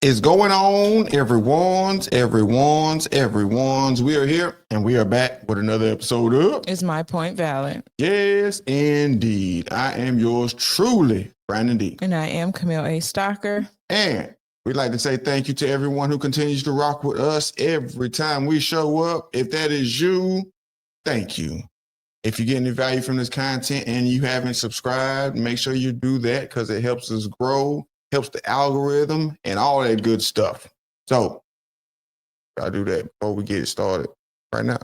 is going on, everyone's? We are here and we are back with another episode of Is My Point Valid? Yes, indeed. I am yours truly, Brandon D. And I am Camille A. Stalker. And we'd like to say thank you to everyone who continues to rock with us every time we show up. If that is you, thank you. If you get any value from this content and you haven't subscribed, make sure you do that because it helps us grow, helps the algorithm, and all that good stuff. So, I'll do that before we get started right now.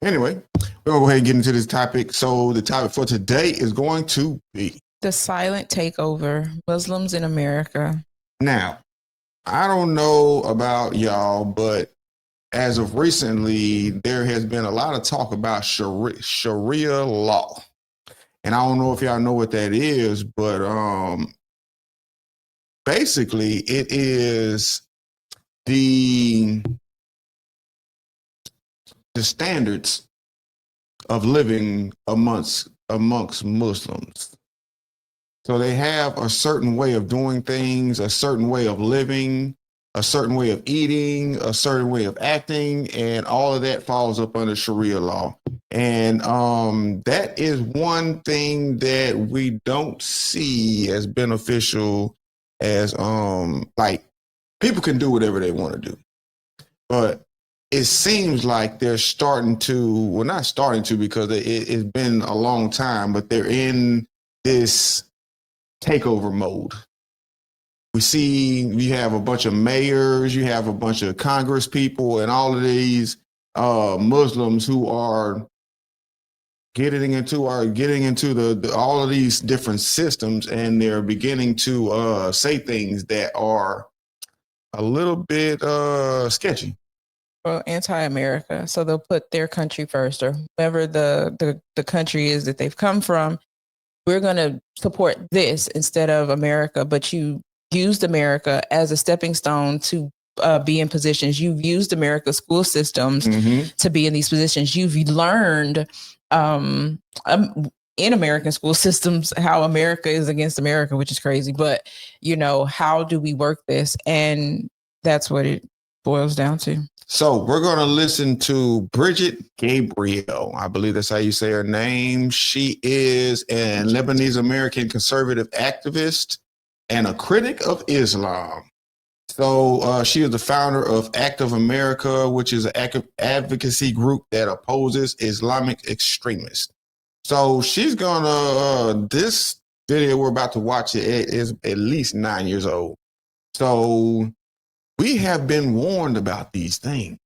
Anyway, we're going to go ahead and get into this topic. So, the topic for today is going to be the silent takeover, Muslims in America. Now, I don't know about y'all, but as of recently, there has been a lot of talk about Sharia law. And I don't know if y'all know what that is, but basically it is the standards of living amongst Muslims. So they have a certain way of doing things, a certain way of living, a certain way of eating, a certain way of acting, and all of that falls up under Sharia law. And that is one thing that we don't see as beneficial as like people can do whatever they want to do. But it seems like they're starting to, well, not starting to because it's been a long time, but they're in this takeover mode. We see you have a bunch of mayors, you have a bunch of Congress people, and all of these Muslims who are getting into the all of these different systems, and they're beginning to say things that are a little bit sketchy. Well, anti-America. So they'll put their country first, or whoever the country is that they've come from. We're going to support this instead of America, but you used America as a stepping stone to be in positions. You've used America's school systems to be in these positions. You've learned in American school systems how America is against America, which is crazy. But, you know, how do we work this? And that's what it boils down to. So we're going to listen to Bridget Gabriel. I believe that's how you say her name. She is an Lebanese American conservative activist and a critic of Islam. So she is the founder of Act of America, which is an advocacy group that opposes Islamic extremists. So she's going to, this video we're about to watch, it is at least 9 years old. So we have been warned about these things.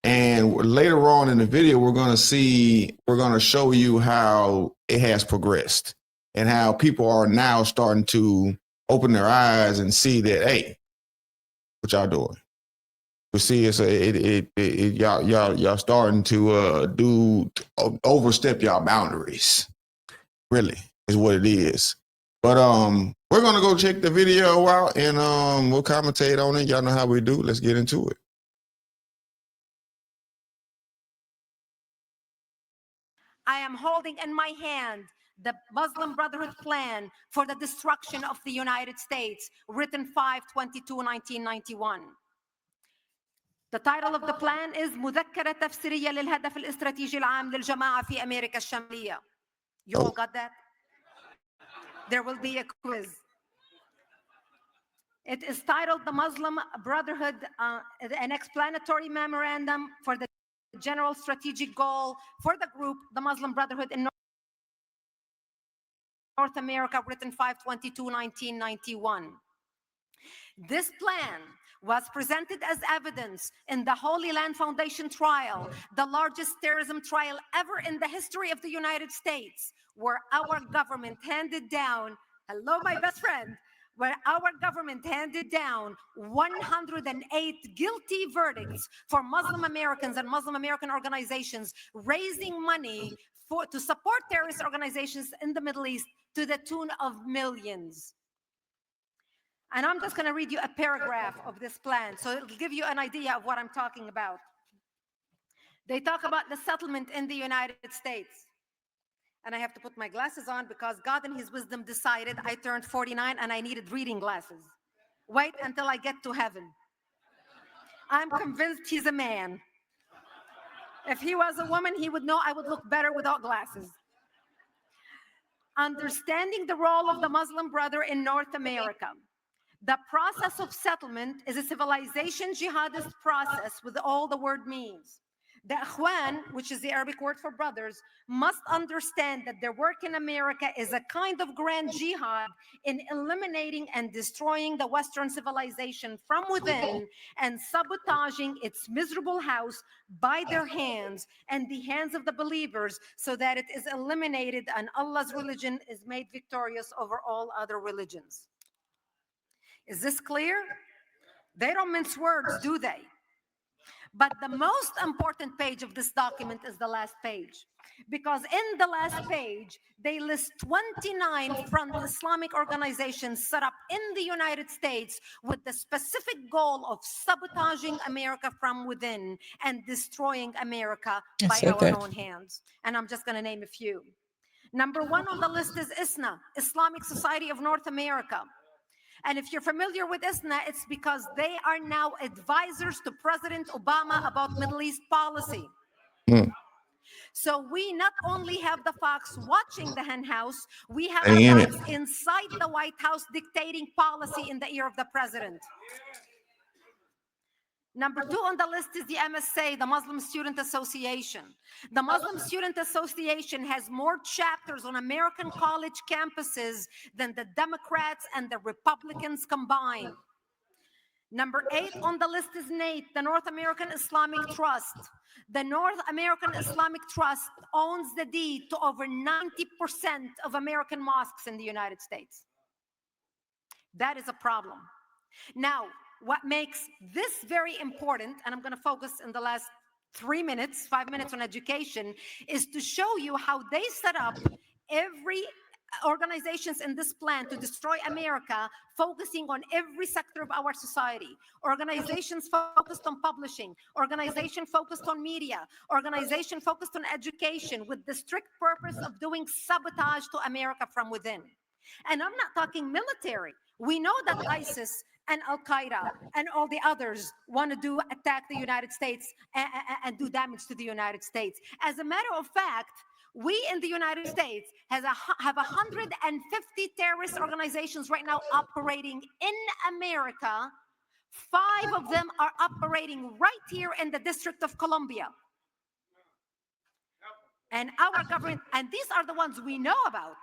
And later on in the video, we're going to show you how it has progressed and how people are now starting to open their eyes and see that, hey, what y'all doing? We see y'all starting to overstep y'all boundaries. Really is what it is. But we're gonna go check the video out and we'll commentate on it. Y'all know how we do. Let's get into it. I am holding in my hand the Muslim Brotherhood plan for the destruction of the United States, written 5/22/1991. The title of the plan is مذكرة تفسيرية للهدف الاستراتيجي العام للجماعة في أمريكا الشمالية. You all got that? There will be a quiz. It is titled the Muslim Brotherhood, an explanatory memorandum for the general strategic goal for the group, the Muslim Brotherhood in North America, written 5/22/1991. This plan was presented as evidence in the Holy Land Foundation trial, the largest terrorism trial ever in the history of the United States, where our government handed down, hello, my best friend, where our government handed down 108 guilty verdicts for Muslim Americans and Muslim American organizations raising money to support terrorist organizations in the Middle East to the tune of millions. And I'm just going to read you a paragraph of this plan, so it'll give you an idea of what I'm talking about. They talk about the settlement in the United States. And I have to put my glasses on because God in his wisdom decided I turned 49 and I needed reading glasses. Wait until I get to heaven. I'm convinced he's a man. If he was a woman, he would know I would look better without glasses. Understanding the role of the Muslim Brotherhood in North America. The process of settlement is a civilization jihadist process with all the word means. The Ikhwan, which is the Arabic word for brothers, must understand that their work in America is a kind of grand jihad in eliminating and destroying the Western civilization from within and sabotaging its miserable house by their hands and the hands of the believers so that it is eliminated and Allah's religion is made victorious over all other religions. Is this clear? They don't mince words, do they? But the most important page of this document is the last page. Because in the last page, they list 29 front Islamic organizations set up in the United States with the specific goal of sabotaging America from within and destroying America by our own hands. And I'm just going to name a few. Number one on the list is ISNA, Islamic Society of North America. And if you're familiar with ISNA, it's because they are now advisors to President Obama about Middle East policy. So we not only have the Fox watching the hen house, we have the Fox inside the White House dictating policy in the ear of the president. Number two on the list is the MSA, the Muslim Student Association. The Muslim Student Association has more chapters on American college campuses than the Democrats and the Republicans combined. Number 8 on the list is NATE, the North American Islamic Trust. The North American Islamic Trust owns the deed to over 90% of American mosques in the United States. That is a problem. Now, what makes this very important, and I'm going to focus in the last 5 minutes on education, is to show you how they set up every organizations in this plan to destroy America, focusing on every sector of our society. Organizations focused on publishing, organization focused on media, organization focused on education, with the strict purpose of doing sabotage to America from within. And I'm not talking military. We know that ISIS and Al-Qaeda and all the others want to attack the United States and do damage to the United States. As a matter of fact, we in the United States have 150 terrorist organizations right now operating in America. 5 of them are operating right here in the District of Columbia. And our government, and these are the ones we know about.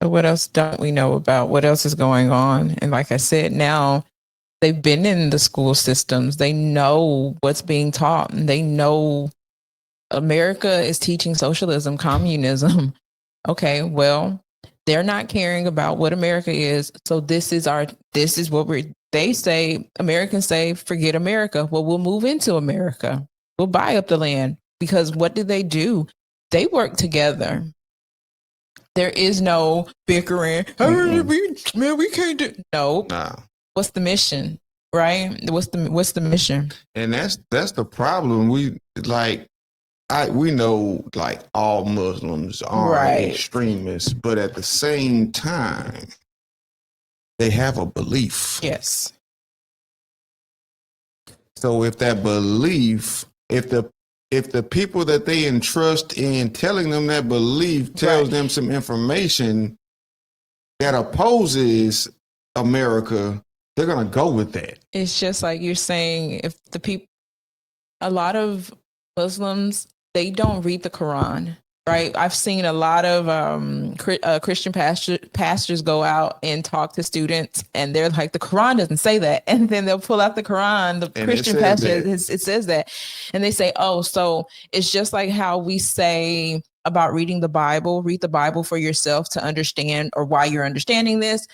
What else don't we know about? What else is going on? And like I said, now they've been in the school systems. They know what's being taught. And they know America is teaching socialism, communism. Okay, well, they're not caring about what America is. So this is what they say, Americans say, forget America. Well, we'll move into America. We'll buy up the land. Because what do? They work together. There is no bickering. Man, we can't do. No. Nah. What's the mission? Right? What's the mission? And that's the problem. We know like all Muslims are extremists, but at the same time, they have a belief. Yes. So if that belief, if the people that they entrust in telling them that belief tells them some information that opposes America, they're going to go with that. It's just like you're saying, if a lot of Muslims, they don't read the Quran, right? I've seen a lot of Christian pastors go out and talk to students, and they're like, the Quran doesn't say that. And then they'll pull out the Quran, the Christian pastor, it says that. And they say, oh, so it's just like how we say about reading the Bible, read the Bible for yourself to understand, or why you're understanding this.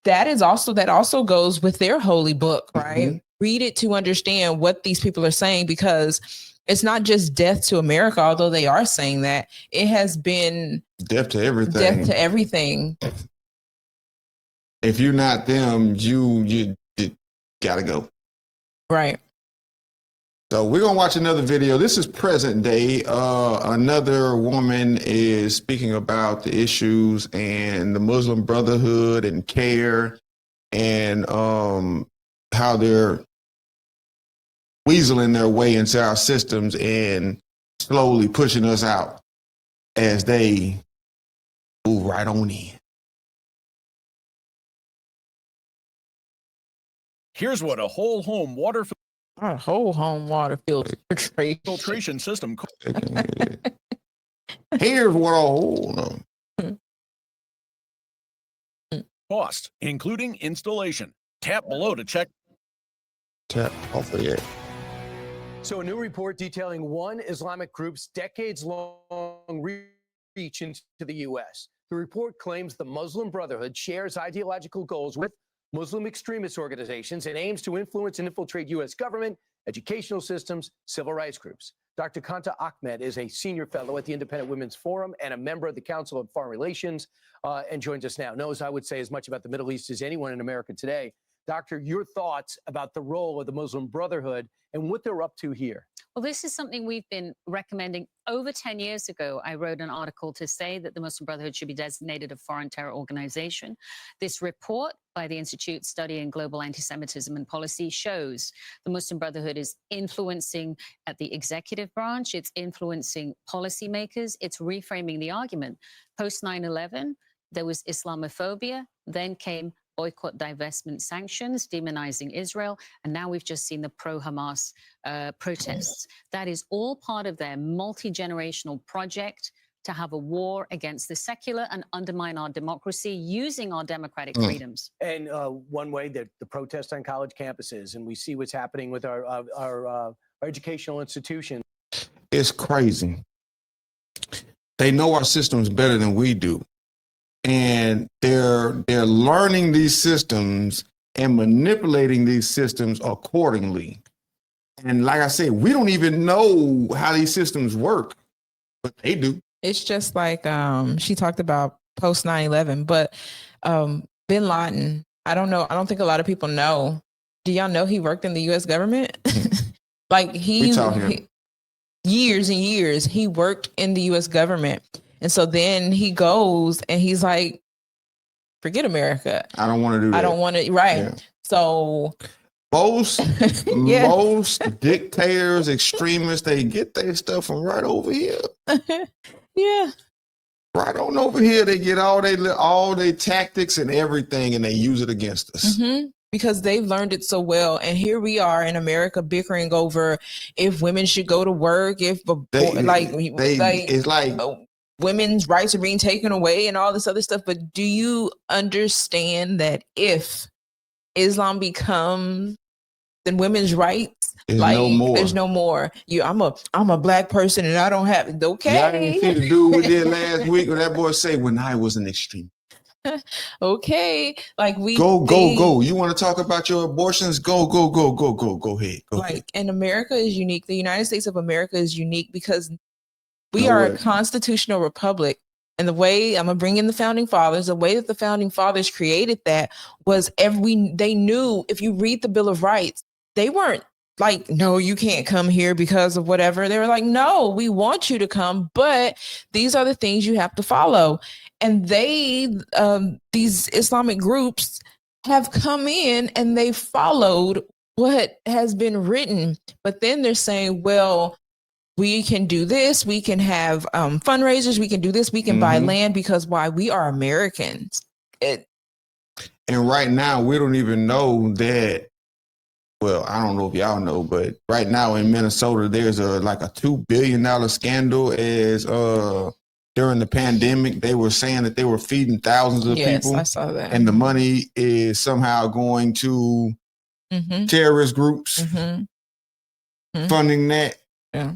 That also goes with their holy book, right? Mm-hmm. Read it to understand what these people are saying, because it's not just death to America, although they are saying that. It has been death to everything. Death to everything. If you're not them, you gotta go. Right. So we're gonna watch another video. This is present day. Another woman is speaking about the issues and the Muslim Brotherhood and CARE and how they're weaseling their way into our systems and slowly pushing us out as they move right on in. Here's what a whole home water Our whole home water filtration. filtration system Here's what a whole costs, including installation. Tap below to check. tap off of that. So, a new report detailing one Islamic group's decades-long reach into the U.S. The report claims the Muslim Brotherhood shares ideological goals with Muslim extremist organizations and aims to influence and infiltrate U.S. government, educational systems, civil rights groups. Dr. Kanta Ahmed is a senior fellow at the Independent Women's Forum and a member of the Council on Foreign Relations, and joins us now. Knows, I would say, as much about the Middle East as anyone in America today. Doctor, your thoughts about the role of the Muslim Brotherhood and what they're up to here? Well, this is something we've been recommending. Over 10 years ago, I wrote an article to say that the Muslim Brotherhood should be designated a foreign terror organization. This report by the Institute Studying Global Anti-Semitism and Policy shows the Muslim Brotherhood is influencing at the executive branch, it's influencing policymakers, it's reframing the argument. Post 9/11, there was Islamophobia, then came boycott, divestment, sanctions, demonizing Israel, and now we've just seen the pro-Hamas protests. That is all part of their multi-generational project to have a war against the secular and undermine our democracy using our democratic freedoms. And one way that the protests on college campuses, and we see what's happening with our educational institutions. It's crazy. They know our systems better than we do. And they're learning these systems and manipulating these systems accordingly. And like I said, we don't even know how these systems work, but they do. It's just like she talked about post 9/11, but bin Laden, I don't think a lot of people know. Do y'all know he worked in the US government? Like he years and years he worked in the US government. And so then he goes and he's like, forget America. I don't want to do that. I don't want to. Right. Yeah. So most Yeah. most dictators, extremists, they get their stuff from right over here. yeah. Right on over here, they get all their tactics and everything, and they use it against us. Mm-hmm. Because they've learned it so well. And here we are in America bickering over if women should go to work, if it's like women's rights are being taken away and all this other stuff. But do you understand that if Islam becomes then women's rights, there's no more. There's no more. I'm a black person and I don't have okay. Y'all didn't see the dude we did last week when that boy say when I was an extreme. Okay, like go. You want to talk about your abortions? Go ahead. Go ahead. And America is unique. The United States of America is unique because we are a constitutional republic. And the way I'm gonna bring in the founding fathers, the way that the founding fathers created that was they knew if you read the Bill of Rights, they weren't like, no, you can't come here because of whatever. They were like, no, we want you to come, but these are the things you have to follow. And these Islamic groups have come in and they followed what has been written. But then they're saying, well, we can do this. We can have fundraisers. We can do this. We can buy land because why? We are Americans. And right now, we don't even know that. Well, I don't know if y'all know, but right now in Minnesota, there's a $2 billion scandal as during the pandemic, they were saying that they were feeding thousands of people. I saw that. And the money is somehow going to terrorist groups funding that. Yeah.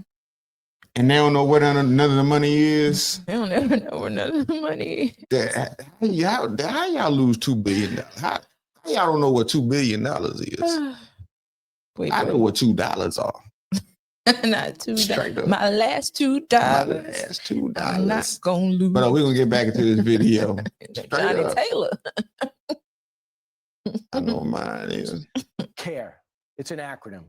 And they don't know what none of the money is. They don't ever know where none of the money is. How y'all lose $2 billion? How y'all don't know what $2 billion is? I know what $2 are. Not $2. My last $2. I'm not gonna lose. But we're gonna get back into this video. Johnny Taylor. I know mine is. CARE. It's an acronym.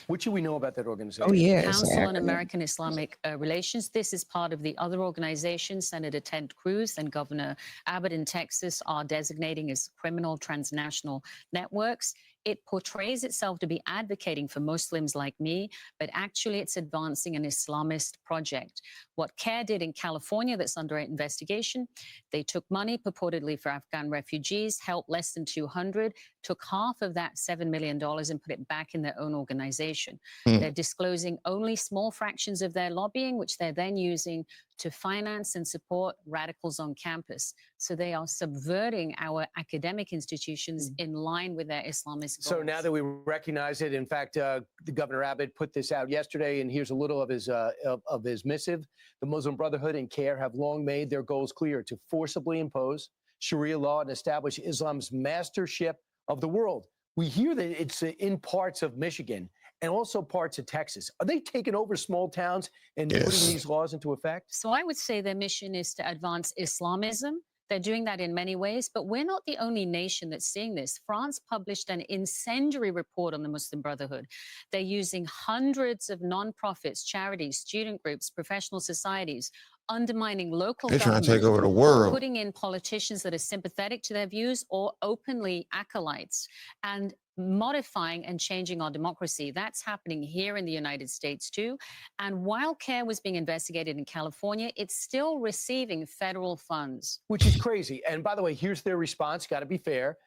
What should we know about that organization? Oh, yeah. Council on American Islamic Relations. This is part of the other organizations Senator Ted Cruz and Governor Abbott in Texas are designating as criminal transnational networks. It portrays itself to be advocating for Muslims like me, but actually it's advancing an Islamist project. What CARE did in California that's under investigation, they took money purportedly for Afghan refugees, helped less than 200, took half of that $7 million and put it back in their own organization. They're disclosing only small fractions of their lobbying, which they're then using to finance and support radicals on campus. So they are subverting our academic institutions in line with their Islamist goals. So now that we recognize it, in fact, the Governor Abbott put this out yesterday, and here's a little of his missive. The Muslim Brotherhood and CARE have long made their goals clear: to forcibly impose Sharia law and establish Islam's mastership of the world. We hear that it's in parts of Michigan and also parts of Texas. Are they taking over small towns and putting these laws into effect? So I would say their mission is to advance Islamism. They're doing that in many ways, but we're not the only nation that's seeing this. France published an incendiary report on the Muslim Brotherhood. They're using hundreds of nonprofits, charities, student groups, professional societies, undermining local They're trying government, to take over the world. putting in politicians that are sympathetic to their views or openly acolytes, and modifying and changing our democracy. That's happening here in the United States too. And while CARE was being investigated in California, it's still receiving federal funds. Which is crazy. And by the way, here's their response. Got to be fair.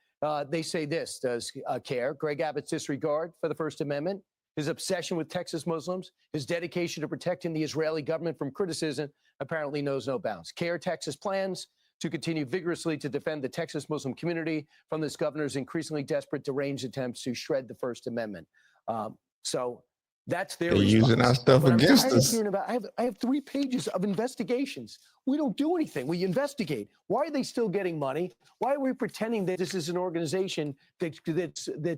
They say this, does CARE: Greg Abbott's disregard for the First Amendment, his obsession with Texas Muslims, his dedication to protecting the Israeli government from criticism apparently knows no bounds. CARE Texas plans to continue vigorously to defend the Texas Muslim community from this governor's increasingly desperate, deranged attempts to shred the First Amendment. So that's their They're response. using our stuff But I'm against tired of us. hearing about, I have 3 pages of investigations. We don't do anything. We investigate. Why are they still getting money? Why are we pretending that this is an organization that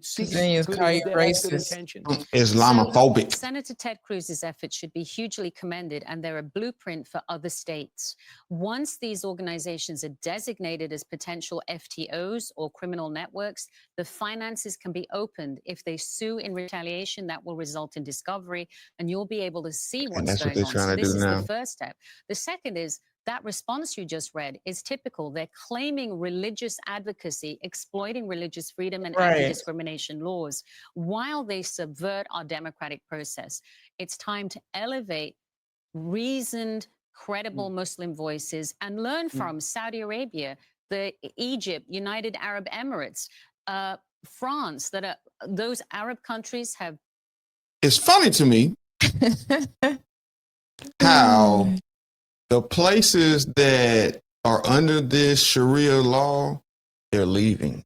seeks Then you call you that has good racist. intentions? Islamophobic. Senator Ted Cruz's efforts should be hugely commended, and they're a blueprint for other states. Once these organizations are designated as potential FTOs or criminal networks, the finances can be opened. If they sue in retaliation, that will result in discovery, and you'll be able to see what's that's what going they're on. trying So to this do is now. the first step. The second is that response you just read is typical. They're claiming religious advocacy, exploiting religious freedom and anti-discrimination laws while they subvert our democratic process. It's time to elevate reasoned, credible Muslim voices and learn from Saudi Arabia, Egypt, United Arab Emirates, France, that are, those Arab countries have. It's funny to me how the places that are under this Sharia law, they're leaving.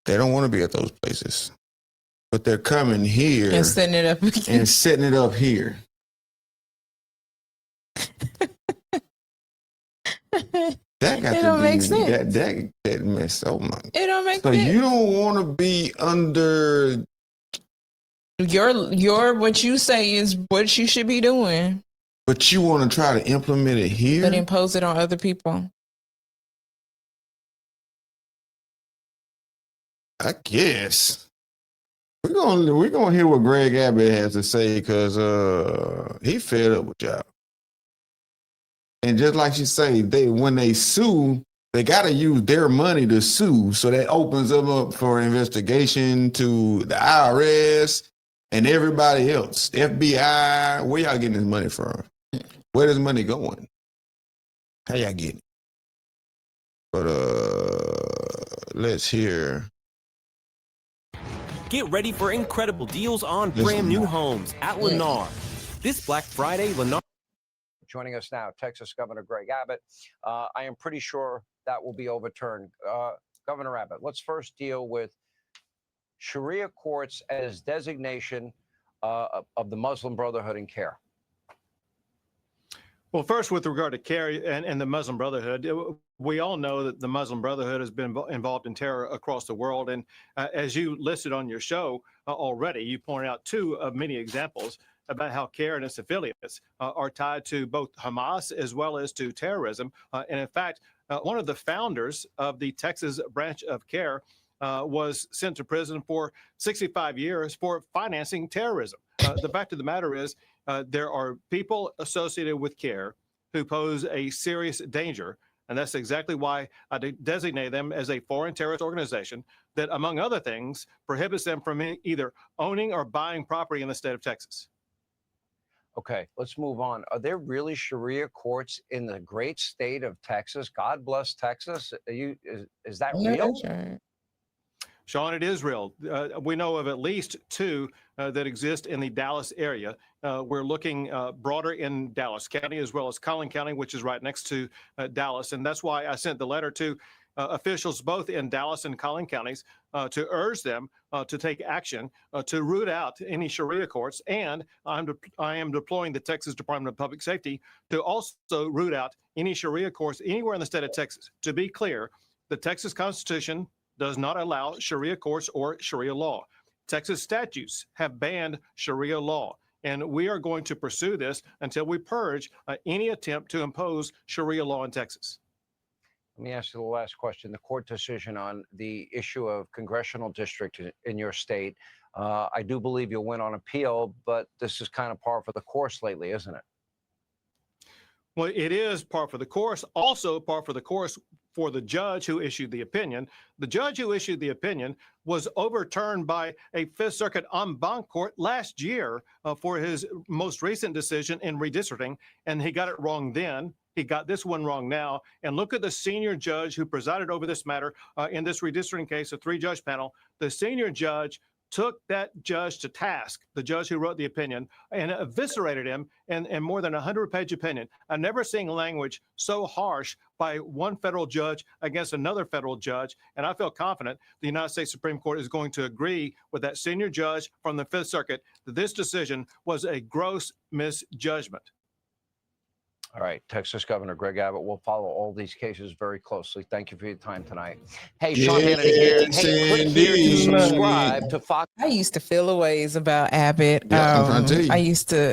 They don't want to be at those places, but they're coming here And setting it up again. and setting it up here. That got It to don't be make sense. that mess. Oh my! It don't make So sense. you don't want to be under. Your what you say is what you should be doing, But you want to try to implement it here? but impose it on other people. I guess. We're gonna hear what Greg Abbott has to say, because he fed up with y'all. And just like you say, when they sue, they gotta use their money to sue. So that opens them up for investigation to the IRS and everybody else. FBI, where y'all getting this money from? Where does money going? How y'all getting it? But let's hear. Get ready for incredible deals on brand new homes at Lennar. This Black Friday, Lennar. Joining us now, Texas Governor Greg Abbott. I am pretty sure that will be overturned. Governor Abbott, let's first deal with Sharia courts as designation of the Muslim Brotherhood and CARE. Well, first, with regard to CARE and the Muslim Brotherhood, we all know that the Muslim Brotherhood has been involved in terror across the world. And as you listed on your show already, you pointed out 2 of many examples about how CARE and its affiliates are tied to both Hamas as well as to terrorism. And in fact, one of the founders of the Texas branch of CARE was sent to prison for 65 years for financing terrorism. The fact of the matter is, there are people associated with CARE who pose a serious danger. And that's exactly why I designate them as a foreign terrorist organization that, among other things, prohibits them from either owning or buying property in the state of Texas. Okay, let's move on. Are there really Sharia courts in the great state of Texas? God bless Texas. Is that No, real? that's right. Sean, it is real. We know of at least two that exist in the Dallas area. We're looking broader in Dallas County as well as Collin County, which is right next to Dallas. And that's why I sent the letter to officials both in Dallas and Collin counties to urge them to take action to root out any Sharia courts. And I am deploying the Texas Department of Public Safety to also root out any Sharia courts anywhere in the state of Texas. To be clear, the Texas Constitution does not allow Sharia courts or Sharia law. Texas statutes have banned Sharia law, and we are going to pursue this until we purge any attempt to impose Sharia law in Texas. Let me ask you the last question. The court decision on the issue of congressional district in your state. I do believe you'll win on appeal, but this is kind of par for the course lately, isn't it? Well, it is par for the course. Also par for the course for the judge who issued the opinion. The judge who issued the opinion was overturned by a Fifth Circuit en banc court last year for his most recent decision in redistricting, and he got it wrong then. He got this one wrong now. And look at the senior judge who presided over this matter in this redistricting case, a 3-judge panel. The senior judge took that judge to task, the judge who wrote the opinion, and eviscerated him in more than 100-page opinion. I've never seen language so harsh by one federal judge against another federal judge, and I feel confident the United States Supreme Court is going to agree with that senior judge from the Fifth Circuit that this decision was a gross misjudgment. All right, Texas Governor Greg Abbott will follow all these cases very closely. Thank you for your time tonight. Hey, Sean Hannity here. Hey, click here to subscribe to Fox. I used to feel a ways about Abbott. Yeah, I'm trying to tell you.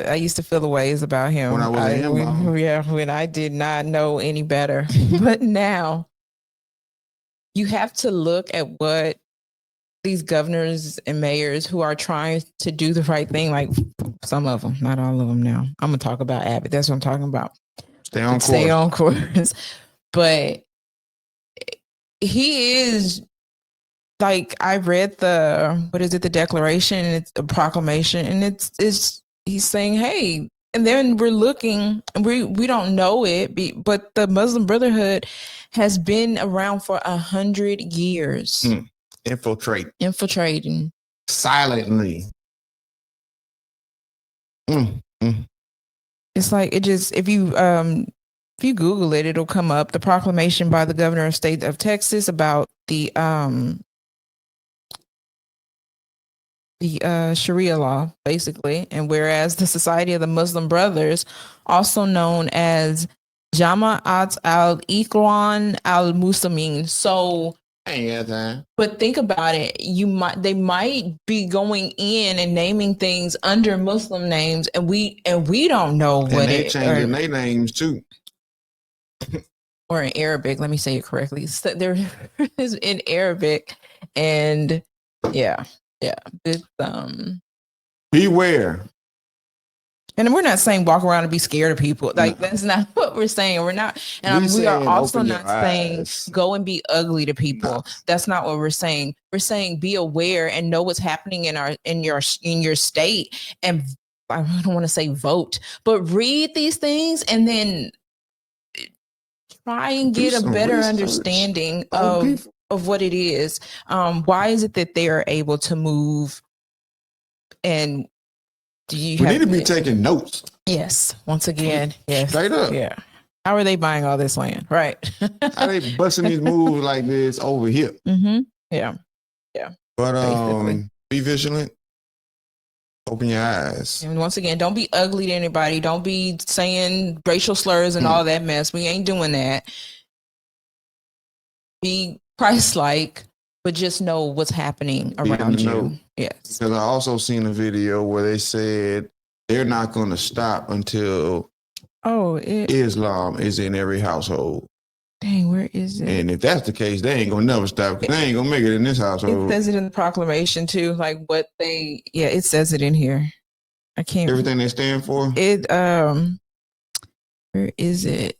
I used to feel a ways about him When I was in him, when I did not know any better. But now you have to look at what these governors and mayors who are trying to do the right thing, like some of them, not all of them now. I'm going to talk about Abbott. That's what I'm talking about. Stay on course. But he is, like, I read the declaration, it's a proclamation, and it's he's saying, hey, and then we're looking, and we don't know it, but the Muslim Brotherhood has been around for 100 years. Infiltrating silently. It's like, it just, if you Google it, it'll come up. The proclamation by the governor of state of Texas about the Sharia law, basically. And whereas the Society of the Muslim Brothers, also known as Jama'at al-Ikhwan al-Muslimin. So, but think about it. They might be going in and naming things under Muslim names, and we don't know what they changing their names too, or in Arabic. Let me say it correctly. So there is in Arabic, and yeah, it's beware. And we're not saying walk around and be scared of people. Like, that's not what we're saying. We're not, and we are also not saying go and be ugly to people. No. That's not what we're saying. We're saying be aware and know what's happening in your state. And I don't want to say vote, but read these things and then try and get a better understanding of what it is. Why is it that they are able to move? And we need to be taking notes. Yes. Once again. Yes. Straight up. Yeah. How are they buying all this land? Right. How they busting these moves like this over here? Mm-hmm. Yeah. Yeah. But be vigilant. Open your eyes. And once again, don't be ugly to anybody. Don't be saying racial slurs and all that mess. We ain't doing that. Be Christ-like, but just know what's happening around you. Yes. Because I also seen a video where they said they're not going to stop until Islam is in every household. Dang, where is it? And if that's the case, they ain't gonna never stop because they ain't gonna make it in this It household. says it in the proclamation too, like what they. Yeah, it says it in here. I can't. Everything they stand for. It where is it?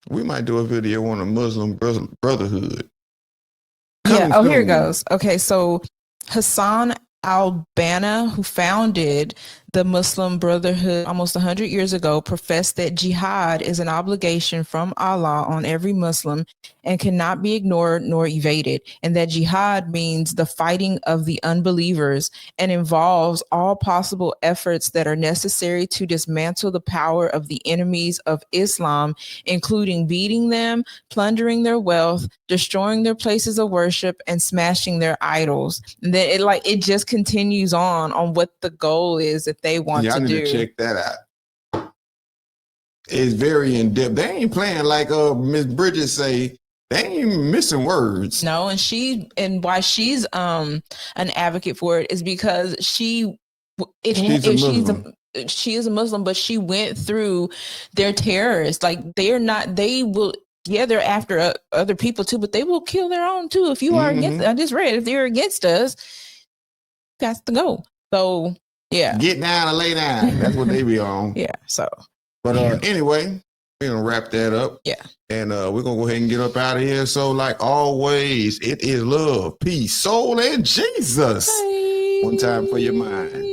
We might do a video on the Muslim Brotherhood. Yeah. Coming Oh, here it soon. goes. Okay, so Hassan al-Banna, who founded the Muslim Brotherhood almost 100 years ago, professed that jihad is an obligation from Allah on every Muslim and cannot be ignored nor evaded, and that jihad means the fighting of the unbelievers and involves all possible efforts that are necessary to dismantle the power of the enemies of Islam, including beating them, plundering their wealth, destroying their places of worship, and smashing their idols. And then it just continues on what the goal is that they want Yeah, I to need do. to check that out. It's very in depth. They ain't playing like Miss Bridget say. They ain't missing words. No, and why she's an advocate for it is because she is a Muslim, but she went through their terrorists. Like they're after other people too, but they will kill their own too. If you are against, I just read, if they're against us, got to go. So yeah, Get down and lay down. That's what they be on. yeah. So, but anyway, we're gonna wrap that up. Yeah. And we're gonna go ahead and get up out of here. So, like always, it is love, peace, soul, and Jesus. bye. One time for your mind.